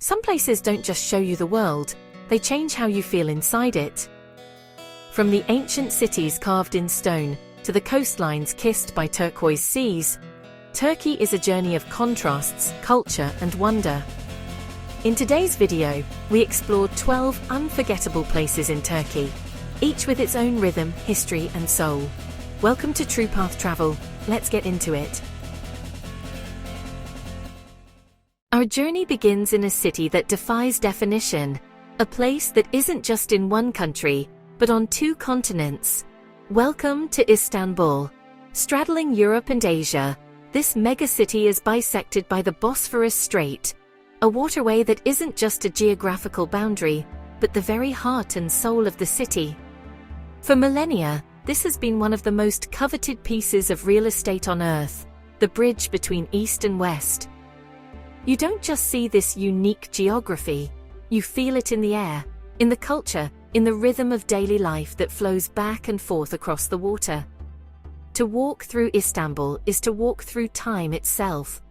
Some places don't just show you the world, they change how you feel inside it. From the ancient cities carved in stone to the coastlines kissed by turquoise seas, Turkey is a journey of contrasts, culture, and wonder. In today's video, we explore 12 unforgettable places in Turkey, each with its own rhythm, history, and soul. Welcome to True Path Travel. Let's get into it. Our journey begins in a city that defies definition, a place that isn't just in one country, but on two continents. Welcome to Istanbul. Straddling Europe and Asia, this megacity is bisected by the Bosphorus Strait, a waterway that isn't just a geographical boundary, but the very heart and soul of the city. For millennia, this has been one of the most coveted pieces of real estate on Earth, the bridge between East and West. You don't just see this unique geography, you feel it in the air, in the culture, in the rhythm of daily life that flows back and forth across the water. To walk through Istanbul is to walk through time itself.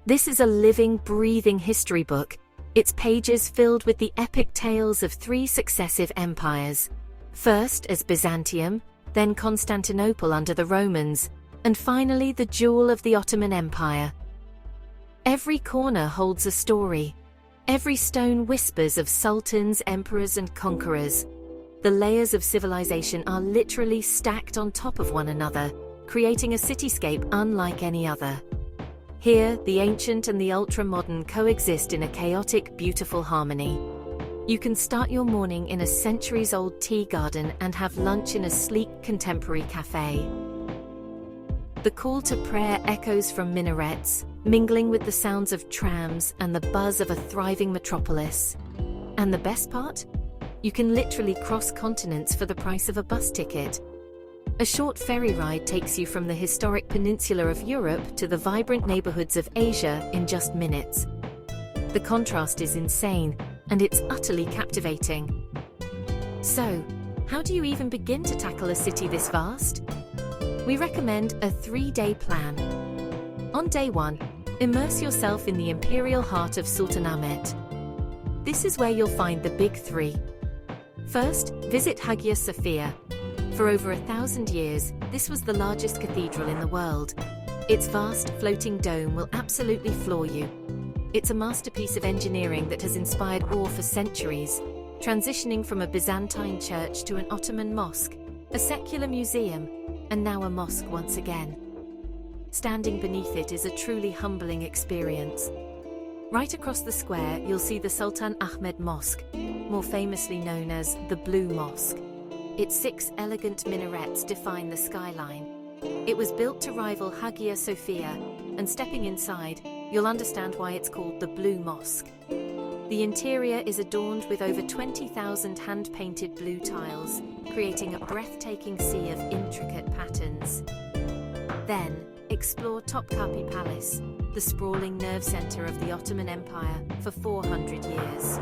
This is a living, breathing history book, its pages filled with the epic tales of three successive empires. First as Byzantium, then Constantinople under the Romans, and finally the jewel of the Ottoman Empire. Every corner holds a story. Every stone whispers of sultans, emperors, and conquerors. The layers of civilization are literally stacked on top of one another, creating a cityscape unlike any other. Here, the ancient and the ultra-modern coexist in a chaotic, beautiful harmony. You can start your morning in a centuries-old tea garden and have lunch in a sleek, contemporary cafe. The call to prayer echoes from minarets, mingling with the sounds of trams and the buzz of a thriving metropolis. And the best part? You can literally cross continents for the price of a bus ticket. A short ferry ride takes you from the historic peninsula of Europe to the vibrant neighborhoods of Asia in just minutes. The contrast is insane, and it's utterly captivating. So, how do you even begin to tackle a city this vast? We recommend a 3-day plan. On day 1, immerse yourself in the imperial heart of Sultanahmet. This is where you'll find the big three. First, visit Hagia Sophia. For over 1,000 years, this was the largest cathedral in the world. Its vast, floating dome will absolutely floor you. It's a masterpiece of engineering that has inspired awe for centuries, transitioning from a Byzantine church to an Ottoman mosque, a secular museum, and now a mosque once again. Standing beneath it is a truly humbling experience. Right across the square, you'll see the Sultan Ahmed Mosque, more famously known as the Blue Mosque. Its 6 elegant minarets define the skyline. It was built to rival Hagia Sophia, and stepping inside, you'll understand why it's called the Blue Mosque. The interior is adorned with over 20,000 hand-painted blue tiles, creating a breathtaking sea of intricate patterns. Then, explore Topkapi Palace, the sprawling nerve center of the Ottoman Empire for 400 years.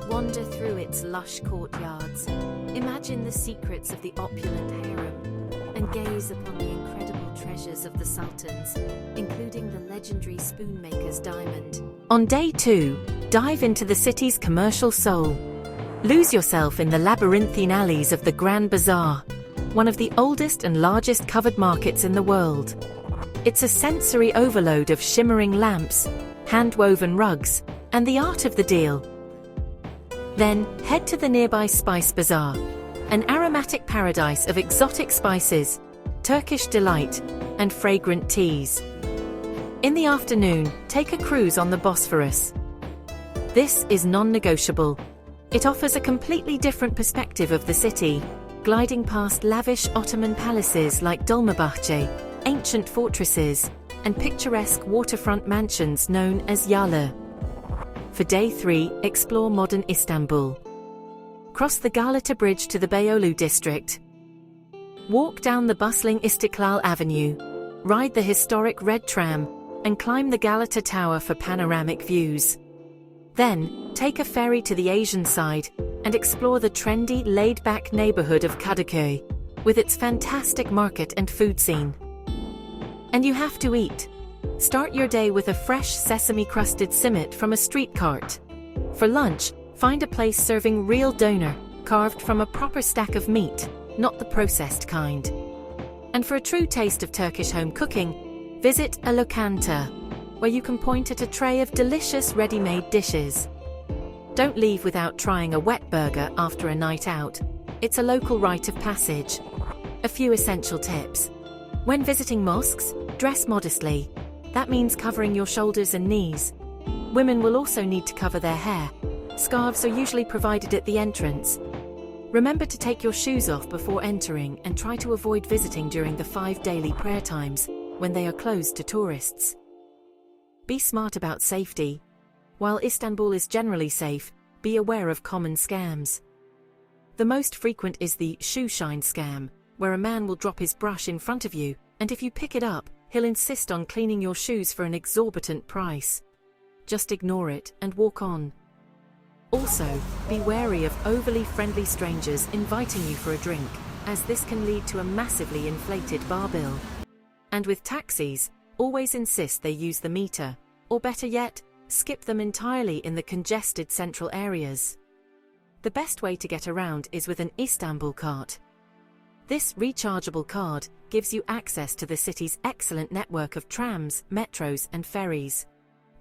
Wander through its lush courtyards, imagine the secrets of the opulent harem, and gaze upon the incredible treasures of the sultans, including the legendary spoonmaker's diamond. On day 2, dive into the city's commercial soul. Lose yourself in the labyrinthine alleys of the Grand Bazaar, one of the oldest and largest covered markets in the world. It's a sensory overload of shimmering lamps, hand-woven rugs, and the art of the deal. Then, head to the nearby Spice Bazaar, an aromatic paradise of exotic spices, Turkish delight, and fragrant teas. In the afternoon, take a cruise on the Bosphorus. This is non-negotiable. It offers a completely different perspective of the city, gliding past lavish Ottoman palaces like Dolmabahce, ancient fortresses, and picturesque waterfront mansions known as Yalı. For day 3, explore modern Istanbul. Cross the Galata Bridge to the Beyoğlu district. Walk down the bustling Istiklal Avenue, ride the historic red tram, and climb the Galata Tower for panoramic views. Then, take a ferry to the Asian side and explore the trendy, laid-back neighborhood of Kadıköy, with its fantastic market and food scene. And you have to eat. Start your day with a fresh sesame-crusted simit from a street cart. For lunch, find a place serving real doner, carved from a proper stack of meat, not the processed kind. And for a true taste of Turkish home cooking, visit a lokanta, where you can point at a tray of delicious ready-made dishes. Don't leave without trying a wet burger after a night out. It's a local rite of passage. A few essential tips. When visiting mosques, dress modestly. That means covering your shoulders and knees. Women will also need to cover their hair. Scarves are usually provided at the entrance. Remember to take your shoes off before entering and try to avoid visiting during the 5 daily prayer times, when they are closed to tourists. Be smart about safety. While Istanbul is generally safe, be aware of common scams. The most frequent is the shoe shine scam, where a man will drop his brush in front of you, and if you pick it up, he'll insist on cleaning your shoes for an exorbitant price. Just ignore it and walk on. Also, be wary of overly friendly strangers inviting you for a drink, as this can lead to a massively inflated bar bill. And with taxis, always insist they use the meter, or better yet, skip them entirely in the congested central areas. The best way to get around is with an Istanbul card. This rechargeable card gives you access to the city's excellent network of trams, metros, and ferries.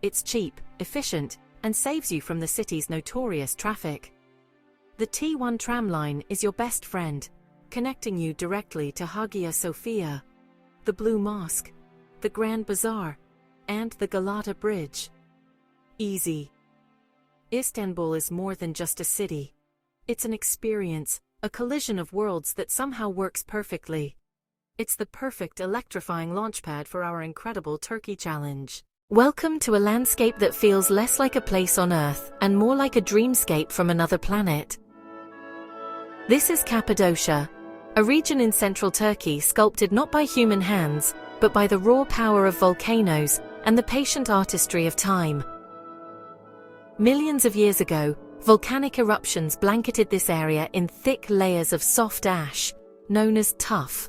It's cheap, efficient, and saves you from the city's notorious traffic. The T1 tram line is your best friend, connecting you directly to Hagia Sophia, the Blue Mosque, the Grand Bazaar, and the Galata Bridge. Easy. Istanbul is more than just a city. It's an experience, a collision of worlds that somehow works perfectly. It's the perfect electrifying launchpad for our incredible Turkey challenge. Welcome to a landscape that feels less like a place on Earth and more like a dreamscape from another planet. This is Cappadocia, a region in central Turkey sculpted not by human hands, but by the raw power of volcanoes and the patient artistry of time. Millions of years ago, volcanic eruptions blanketed this area in thick layers of soft ash, known as tuff.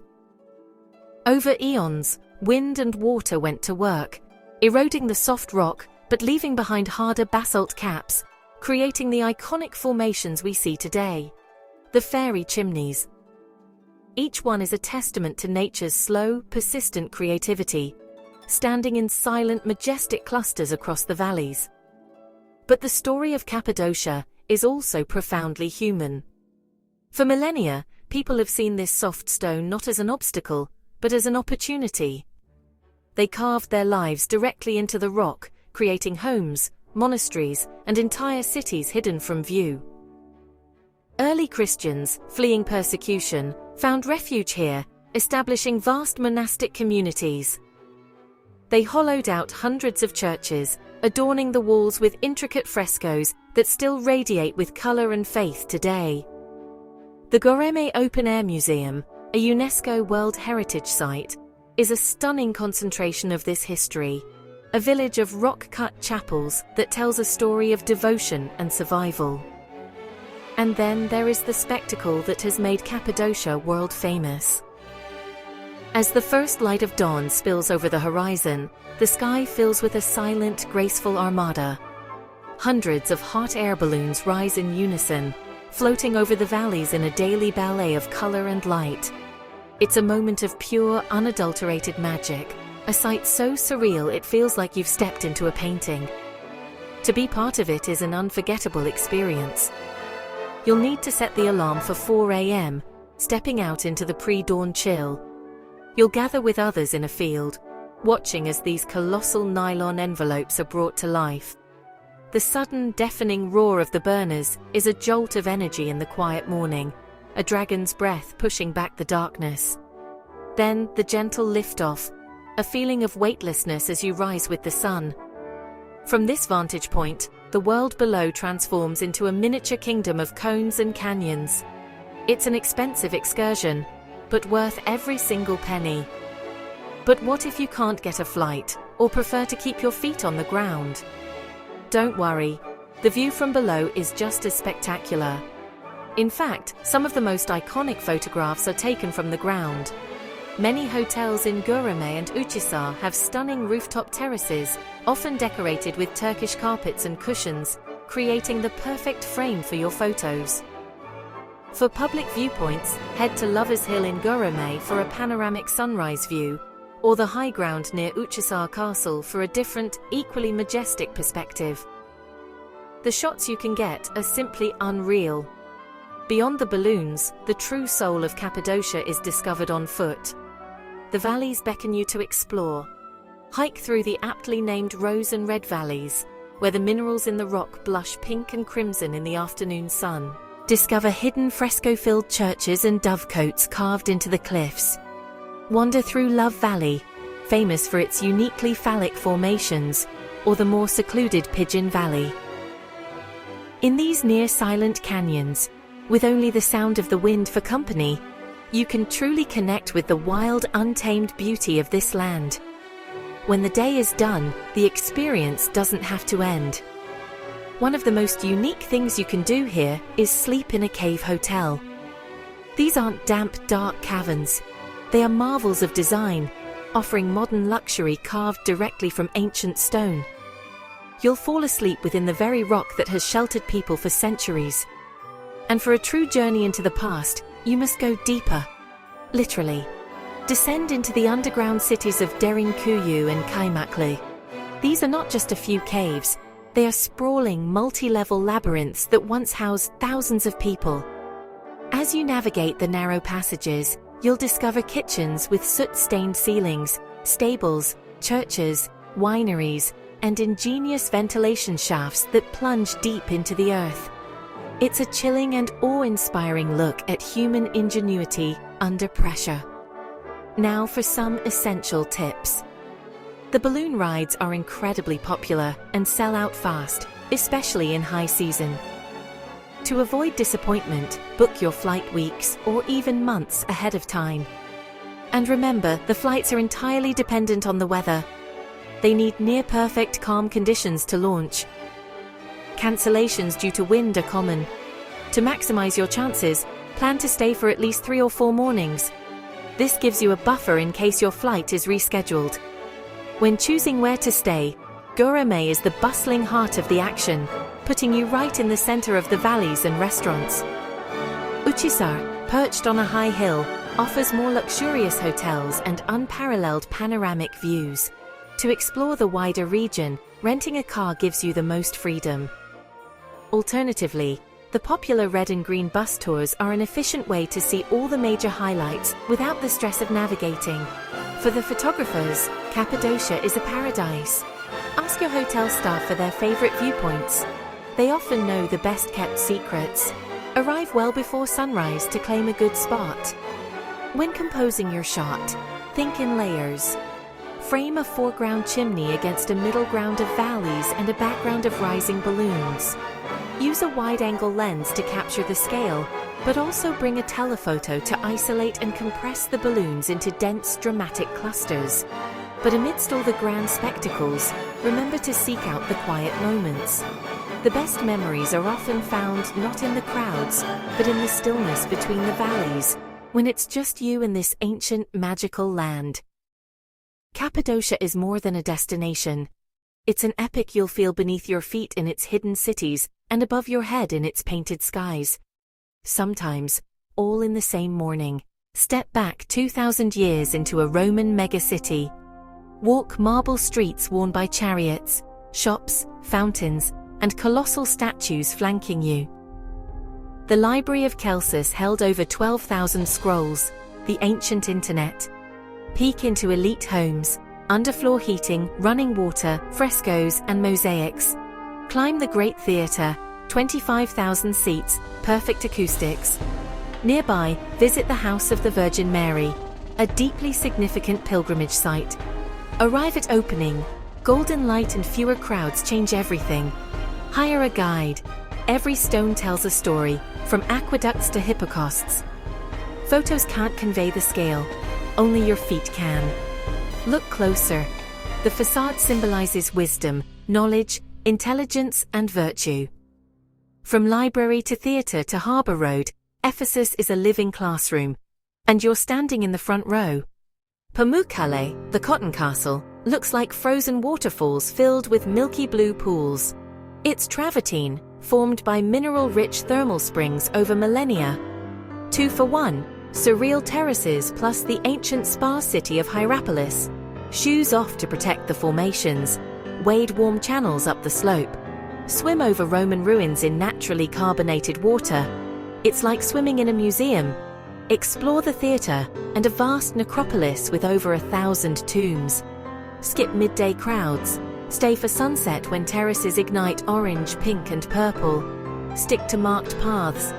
Over eons, wind and water went to work, eroding the soft rock but leaving behind harder basalt caps, creating the iconic formations we see today. The fairy chimneys. Each one is a testament to nature's slow, persistent creativity, standing in silent, majestic clusters across the valleys. But the story of Cappadocia is also profoundly human. For millennia, people have seen this soft stone not as an obstacle, but as an opportunity. They carved their lives directly into the rock, creating homes, monasteries, and entire cities hidden from view. Early Christians, fleeing persecution, found refuge here, establishing vast monastic communities. They hollowed out hundreds of churches, adorning the walls with intricate frescoes that still radiate with color and faith today. The Göreme Open Air Museum, a UNESCO World Heritage Site, is a stunning concentration of this history, a village of rock-cut chapels that tells a story of devotion and survival. And then there is the spectacle that has made Cappadocia world famous. As the first light of dawn spills over the horizon, the sky fills with a silent, graceful armada. Hundreds of hot air balloons rise in unison, floating over the valleys in a daily ballet of color and light. It's a moment of pure, unadulterated magic, a sight so surreal it feels like you've stepped into a painting. To be part of it is an unforgettable experience. You'll need to set the alarm for 4 a.m., stepping out into the pre-dawn chill. You'll gather with others in a field, watching as these colossal nylon envelopes are brought to life. The sudden, deafening roar of the burners is a jolt of energy in the quiet morning, a dragon's breath pushing back the darkness. Then the gentle lift-off, a feeling of weightlessness as you rise with the sun. From this vantage point, the world below transforms into a miniature kingdom of cones and canyons. It's an expensive excursion, but worth every single penny. But what if you can't get a flight, or prefer to keep your feet on the ground? Don't worry, the view from below is just as spectacular. In fact, some of the most iconic photographs are taken from the ground. Many hotels in Göreme and Uçhisar have stunning rooftop terraces, often decorated with Turkish carpets and cushions, creating the perfect frame for your photos. For public viewpoints, head to Lovers Hill in Göreme for a panoramic sunrise view, or the high ground near Uçhisar Castle for a different, equally majestic perspective. The shots you can get are simply unreal. Beyond the balloons, the true soul of Cappadocia is discovered on foot. The valleys beckon you to explore. Hike through the aptly named Rose and Red valleys, where the minerals in the rock blush pink and crimson in the afternoon sun. Discover hidden fresco-filled churches and dovecotes carved into the cliffs. Wander through Love Valley, famous for its uniquely phallic formations, or the more secluded Pigeon Valley. In these near-silent canyons, with only the sound of the wind for company, you can truly connect with the wild, untamed beauty of this land. When the day is done, the experience doesn't have to end. One of the most unique things you can do here is sleep in a cave hotel. These aren't damp, dark caverns. They are marvels of design, offering modern luxury carved directly from ancient stone. You'll fall asleep within the very rock that has sheltered people for centuries. And for a true journey into the past, you must go deeper. Literally. Descend into the underground cities of Derinkuyu and Pamukkale. These are not just a few caves. They are sprawling, multi-level labyrinths that once housed thousands of people. As you navigate the narrow passages, you'll discover kitchens with soot-stained ceilings, stables, churches, wineries, and ingenious ventilation shafts that plunge deep into the earth. It's a chilling and awe-inspiring look at human ingenuity under pressure. Now for some essential tips. The balloon rides are incredibly popular and sell out fast, especially in high season. To avoid disappointment, book your flight weeks or even months ahead of time. And remember, the flights are entirely dependent on the weather. They need near-perfect calm conditions to launch. Cancellations due to wind are common. To maximize your chances, plan to stay for at least 3 or 4 mornings. This gives you a buffer in case your flight is rescheduled. When choosing where to stay, Göreme is the bustling heart of the action, putting you right in the center of the valleys and restaurants. Uçhisar, perched on a high hill, offers more luxurious hotels and unparalleled panoramic views. To explore the wider region, renting a car gives you the most freedom. Alternatively, the popular red and green bus tours are an efficient way to see all the major highlights without the stress of navigating. For the photographers, Cappadocia is a paradise. Ask your hotel staff for their favorite viewpoints. They often know the best-kept secrets. Arrive well before sunrise to claim a good spot. When composing your shot, think in layers. Frame a foreground chimney against a middle ground of valleys and a background of rising balloons. Use a wide-angle lens to capture the scale, but also bring a telephoto to isolate and compress the balloons into dense, dramatic clusters. But amidst all the grand spectacles, remember to seek out the quiet moments. The best memories are often found not in the crowds, but in the stillness between the valleys, when it's just you and this ancient, magical land. Cappadocia is more than a destination. It's an epic you'll feel beneath your feet in its hidden cities and above your head in its painted skies. Sometimes, all in the same morning, step back 2,000 years into a Roman megacity. Walk marble streets worn by chariots, shops, fountains, and colossal statues flanking you. The Library of Celsus held over 12,000 scrolls, the ancient internet. Peek into elite homes, underfloor heating, running water, frescoes, and mosaics. Climb the Great Theatre, 25,000 seats, perfect acoustics. Nearby, visit the House of the Virgin Mary, a deeply significant pilgrimage site. Arrive at opening. Golden light and fewer crowds change everything. Hire a guide. Every stone tells a story, from aqueducts to hippocausts. Photos can't convey the scale, only your feet can. Look closer. The facade symbolizes wisdom, knowledge, intelligence, and virtue. From library to theatre to Harbour Road, Ephesus is a living classroom. And you're standing in the front row. Pamukkale, the cotton castle, looks like frozen waterfalls filled with milky blue pools. It's travertine, formed by mineral-rich thermal springs over millennia. 2 for 1, surreal terraces plus the ancient spa city of Hierapolis. Shoes off to protect the formations. Wade warm channels up the slope. Swim over Roman ruins in naturally carbonated water. It's like swimming in a museum. Explore the theatre and a vast necropolis with over 1,000 tombs. Skip midday crowds. Stay for sunset when terraces ignite orange, pink and purple. Stick to marked paths.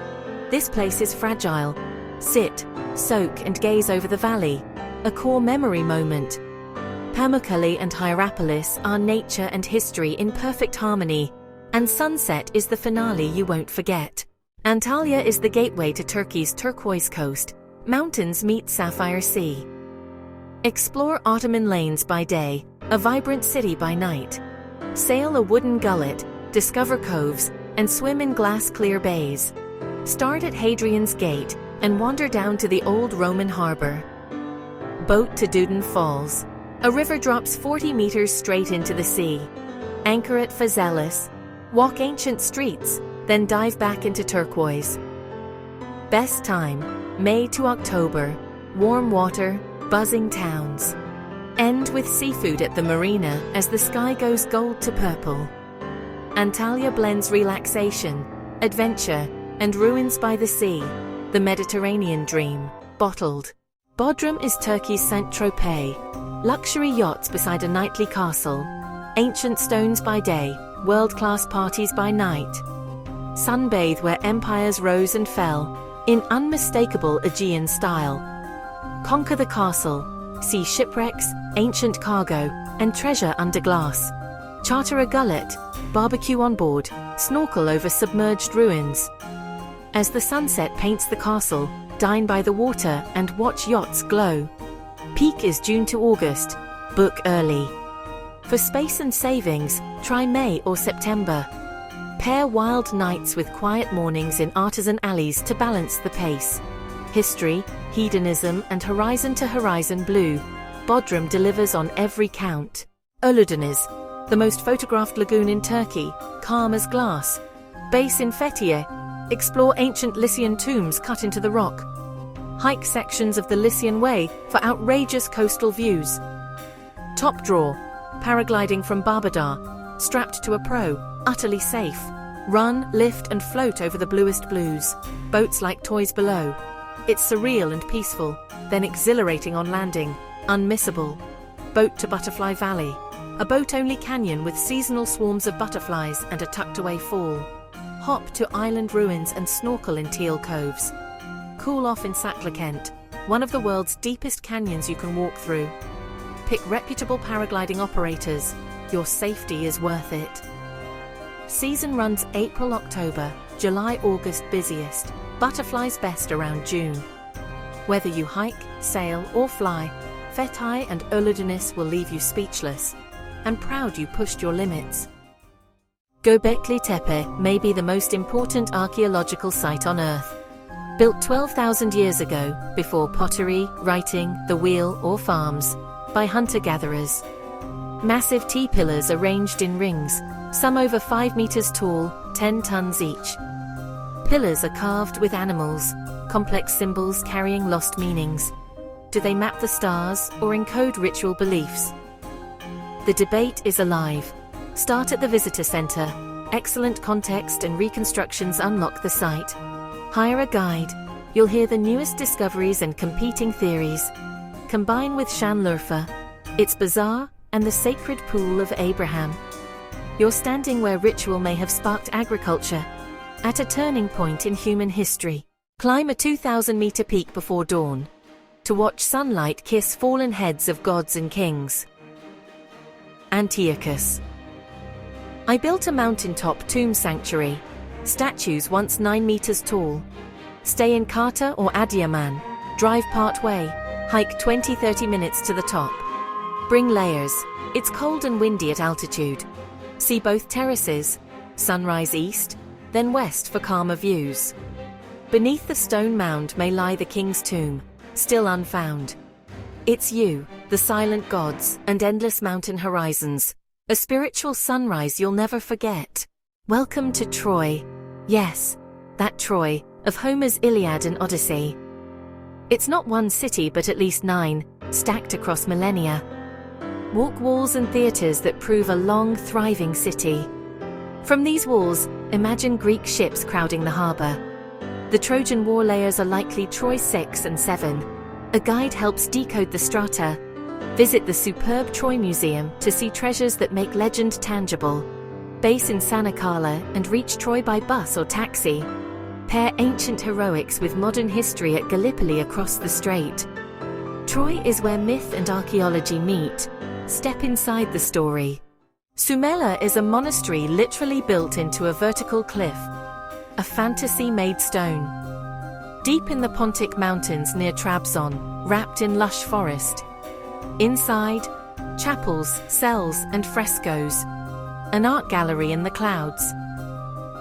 This place is fragile. Sit, soak and gaze over the valley. A core memory moment. Pamukkale and Hierapolis are nature and history in perfect harmony, and sunset is the finale you won't forget. Antalya is the gateway to Turkey's turquoise coast. Mountains meet sapphire sea. Explore Ottoman lanes by day, a vibrant city by night. Sail a wooden gullet, discover coves, and swim in glass-clear bays. Start at Hadrian's Gate and wander down to the old Roman harbor. Boat to Duden Falls. A river drops 40 meters straight into the sea. Anchor at Fethiye. Walk ancient streets, then dive back into turquoise. Best time, May to October. Warm water, buzzing towns. End with seafood at the marina as the sky goes gold to purple. Antalya blends relaxation, adventure, and ruins by the sea. The Mediterranean dream, bottled. Bodrum is Turkey's Saint-Tropez. Luxury yachts beside a knightly castle. Ancient stones by day, world-class parties by night. Sunbathe where empires rose and fell, in unmistakable Aegean style. Conquer the castle, see shipwrecks, ancient cargo, and treasure under glass. Charter a gullet, barbecue on board, snorkel over submerged ruins. As the sunset paints the castle, dine by the water and watch yachts glow. Peak is June to August. Book early. For space and savings, try May or September. Pair wild nights with quiet mornings in artisan alleys to balance the pace. History, hedonism and horizon-to-horizon blue. Bodrum delivers on every count. Ölüdeniz, the most photographed lagoon in Turkey, calm as glass. Base in Fethiye. Explore ancient Lycian tombs cut into the rock. Hike sections of the Lycian Way for outrageous coastal views. Top draw, paragliding from Barbadar, strapped to a pro, utterly safe. Run, lift and float over the bluest blues. Boats like toys below. It's surreal and peaceful, then exhilarating on landing, unmissable. Boat to Butterfly Valley, a boat-only canyon with seasonal swarms of butterflies and a tucked-away fall. Hop to island ruins and snorkel in teal coves. Cool off in Sakla, one of the world's deepest canyons you can walk through. Pick reputable paragliding operators. Your safety is worth it. Season runs April-October, July-August busiest, butterflies best around June. Whether you hike, sail or fly, Fethiye and Ölüdeniz will leave you speechless and proud you pushed your limits. Göbekli Tepe may be the most important archaeological site on Earth. Built 12,000 years ago, before pottery, writing, the wheel or farms, by hunter-gatherers. Massive T-pillars arranged in rings, some over 5 meters tall, 10 tons each. Pillars are carved with animals, complex symbols carrying lost meanings. Do they map the stars or encode ritual beliefs? The debate is alive. Start at the visitor center. Excellent context and reconstructions unlock the site. Hire a guide. You'll hear the newest discoveries and competing theories. Combine with Şanlıurfa, its bazaar, and the sacred pool of Abraham. You're standing where ritual may have sparked agriculture, at a turning point in human history. Climb a 2,000-meter peak before dawn, to watch sunlight kiss fallen heads of gods and kings. Antiochus. I built a mountaintop tomb sanctuary, statues once 9 meters tall. Stay in Karta or Adıyaman, drive part way, hike 20-30 minutes to the top. Bring layers, it's cold and windy at altitude. See both terraces, sunrise east, then west for calmer views. Beneath the stone mound may lie the king's tomb, still unfound. It's you, the silent gods, and endless mountain horizons. A spiritual sunrise you'll never forget. Welcome to Troy. Yes, that Troy, of Homer's Iliad and Odyssey. It's not one city but at least 9, stacked across millennia. Walk walls and theatres that prove a long, thriving city. From these walls, imagine Greek ships crowding the harbour. The Trojan war layers are likely Troy 6 and 7. A guide helps decode the strata. Visit the superb Troy Museum to see treasures that make legend tangible. Base in Pamukkale and reach Troy by bus or taxi. Pair ancient heroics with modern history at Gallipoli across the strait. Troy is where myth and archaeology meet. Step inside the story. Sumela is a monastery literally built into a vertical cliff. A fantasy-made stone. Deep in the Pontic Mountains near Trabzon, wrapped in lush forest. Inside, chapels, cells, and frescoes. An art gallery in the clouds.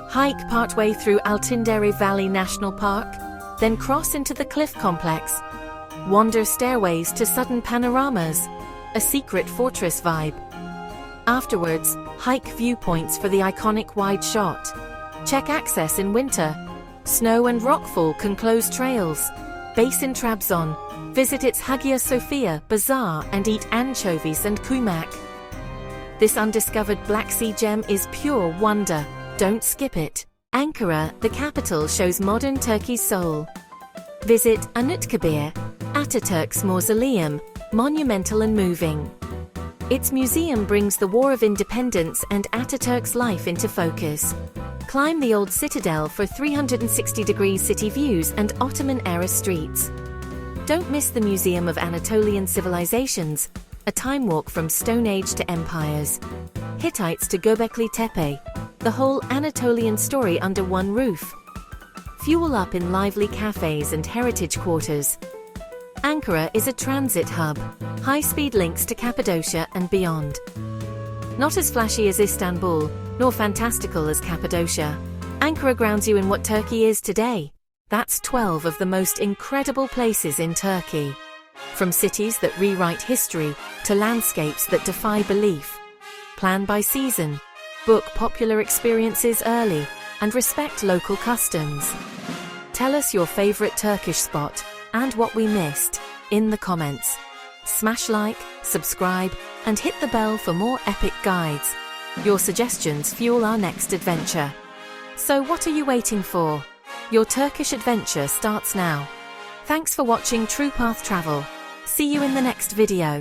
Hike partway through Altindere Valley National Park, then cross into the cliff complex. Wander stairways to sudden panoramas, a secret fortress vibe. Afterwards, hike viewpoints for the iconic wide shot. Check access in winter. Snow and rockfall can close trails. Base in Trabzon. Visit its Hagia Sophia bazaar and eat anchovies and kumak. This undiscovered Black Sea gem is pure wonder. Don't skip it. Ankara, the capital, shows modern Turkey's soul. Visit Anıtkabir, Ataturk's mausoleum, monumental and moving. Its museum brings the War of Independence and Ataturk's life into focus. Climb the old citadel for 360-degree city views and Ottoman-era streets. Don't miss the Museum of Anatolian Civilizations, a time walk from Stone Age to empires. Hittites to Göbekli Tepe, the whole Anatolian story under one roof. Fuel up in lively cafes and heritage quarters. Ankara is a transit hub, high-speed links to Cappadocia and beyond. Not as flashy as Istanbul, nor fantastical as Cappadocia, Ankara grounds you in what Turkey is today. That's 12 of the most incredible places in Turkey. From cities that rewrite history, to landscapes that defy belief. Plan by season, book popular experiences early, and respect local customs. Tell us your favorite Turkish spot, and what we missed, in the comments. Smash like, subscribe, and hit the bell for more epic guides. Your suggestions fuel our next adventure. So what are you waiting for? Your Turkish adventure starts now. Thanks for watching True Path Travel. See you in the next video.